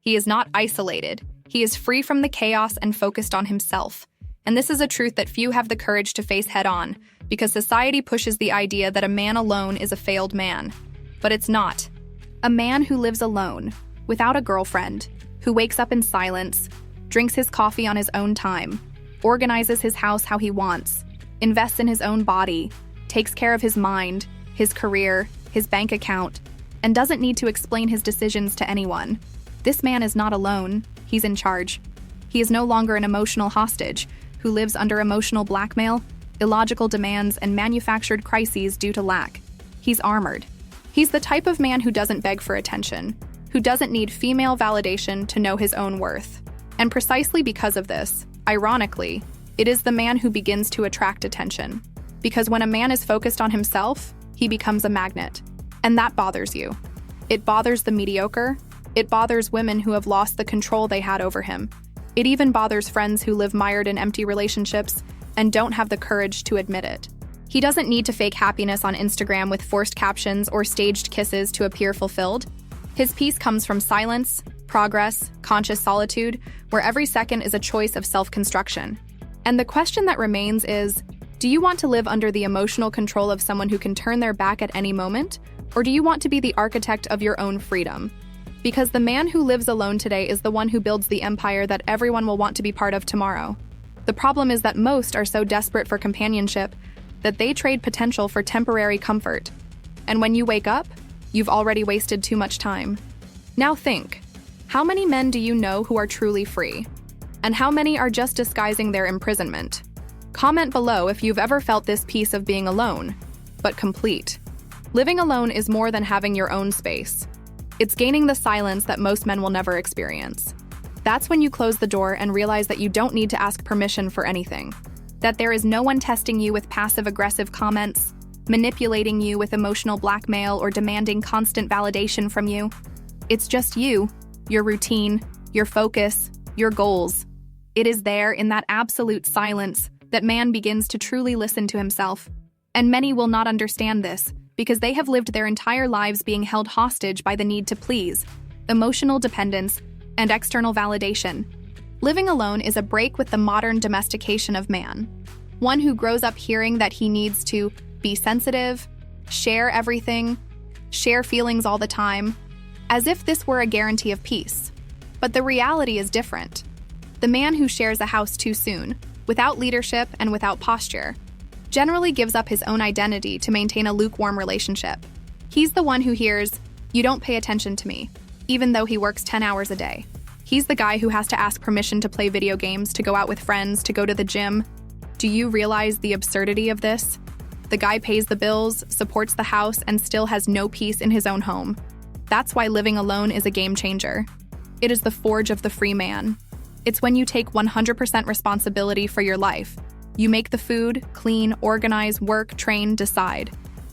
He is not isolated. He is free from the chaos and focused on himself. And this is a truth that few have the courage to face head-on, because society pushes the idea that a man alone is a failed man. But it's not. A man who lives alone, without a girlfriend, who wakes up in silence, drinks his coffee on his own time, organizes his house how he wants, invests in his own body, takes care of his mind, his career, his bank account, and doesn't need to explain his decisions to anyone. This man is not alone. He's in charge. He is no longer an emotional hostage who lives under emotional blackmail, illogical demands, and manufactured crises due to lack. He's armored. He's the type of man who doesn't beg for attention, who doesn't need female validation to know his own worth. And precisely because of this, ironically, it is the man who begins to attract attention. Because when a man is focused on himself, he becomes a magnet. And that bothers you. It bothers the mediocre. It bothers women who have lost the control they had over him. It even bothers friends who live mired in empty relationships and don't have the courage to admit it. He doesn't need to fake happiness on Instagram with forced captions or staged kisses to appear fulfilled. His peace comes from silence, progress, conscious solitude, where every second is a choice of self-construction. And the question that remains is, do you want to live under the emotional control of someone who can turn their back at any moment? Or do you want to be the architect of your own freedom? Because the man who lives alone today is the one who builds the empire that everyone will want to be part of tomorrow. The problem is that most are so desperate for companionship that they trade potential for temporary comfort. And when you wake up, you've already wasted too much time. Now think, how many men do you know who are truly free? And how many are just disguising their imprisonment? Comment below if you've ever felt this peace of being alone, but complete. Living alone is more than having your own space. It's gaining the silence that most men will never experience. That's when you close the door and realize that you don't need to ask permission for anything. That there is no one testing you with passive-aggressive comments, manipulating you with emotional blackmail, or demanding constant validation from you. It's just you, your routine, your focus, your goals. It is there in that absolute silence that man begins to truly listen to himself. And many will not understand this because they have lived their entire lives being held hostage by the need to please, emotional dependence, and external validation. Living alone is a break with the modern domestication of man. One who grows up hearing that he needs to be sensitive, share everything, share feelings all the time, as if this were a guarantee of peace. But the reality is different. The man who shares a house too soon, without leadership and without posture, generally gives up his own identity to maintain a lukewarm relationship. He's the one who hears, "You don't pay attention to me," even though he works 10 hours a day. He's the guy who has to ask permission to play video games, to go out with friends, to go to the gym. Do you realize the absurdity of this? The guy pays the bills, supports the house, and still has no peace in his own home. That's why living alone is a game changer. It is the forge of the free man. It's when you take 100% responsibility for your life. You make the food, clean, organize, work, train, decide.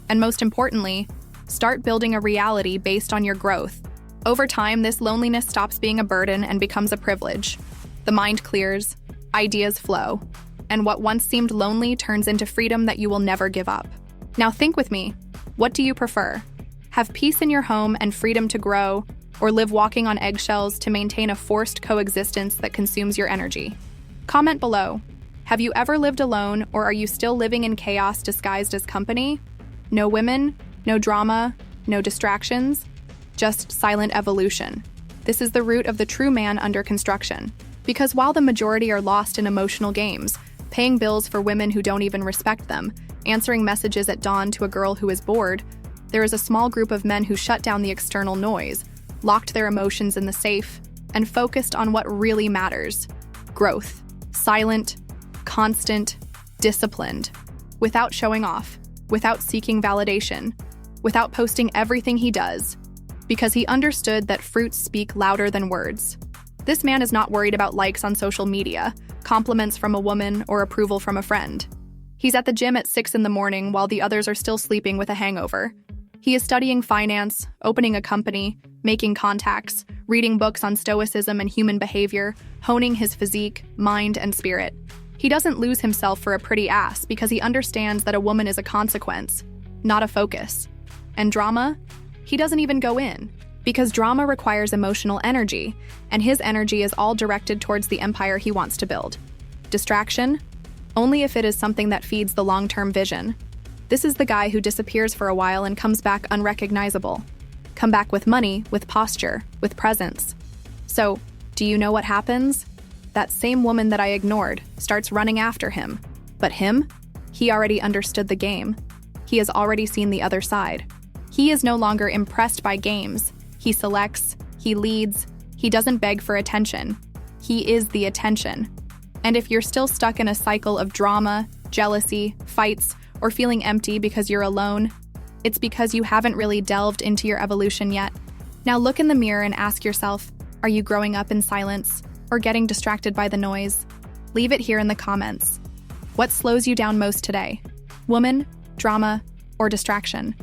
And most importantly, start building a reality based on your growth. Over time, this loneliness stops being a burden and becomes a privilege. The mind clears, ideas flow, and what once seemed lonely turns into freedom that you will never give up. Now think with me, what do you prefer? Have peace in your home and freedom to grow, or live walking on eggshells to maintain a forced coexistence that consumes your energy? Comment below. Have you ever lived alone, or are you still living in chaos disguised as company? No women, no drama, no distractions, just silent evolution. This is the root of the true man under construction. Because while the majority are lost in emotional games, paying bills for women who don't even respect them, answering messages at dawn to a girl who is bored, there is a small group of men who shut down the external noise, locked their emotions in the safe, and focused on what really matters: growth, silent, constant, disciplined, without showing off, without seeking validation, without posting everything he does, because he understood that fruits speak louder than words. This man is not worried about likes on social media, compliments from a woman, or approval from a friend. He's at the gym at 6 in the morning while the others are still sleeping with a hangover. He is studying finance, opening a company, making contacts, reading books on stoicism and human behavior, honing his physique, mind, and spirit. He doesn't lose himself for a pretty ass because he understands that a woman is a consequence, not a focus. And drama? He doesn't even go in, Because drama requires emotional energy, and his energy is all directed towards the empire he wants to build. Distraction? Only if it is something that feeds the long-term vision. This is the guy who disappears for a while and comes back unrecognizable. Come back with money, with posture, with presence. So, do you know what happens? That same woman that I ignored starts running after him. But him? He already understood the game. He has already seen the other side. He is no longer impressed by games. He selects, he leads, he doesn't beg for attention. He is the attention. And if you're still stuck in a cycle of drama, jealousy, fights, or feeling empty because you're alone, it's because you haven't really delved into your evolution yet. Now look in the mirror and ask yourself, are you growing up in silence or getting distracted by the noise? Leave it here in the comments. What slows you down most today? Woman, drama, or distraction?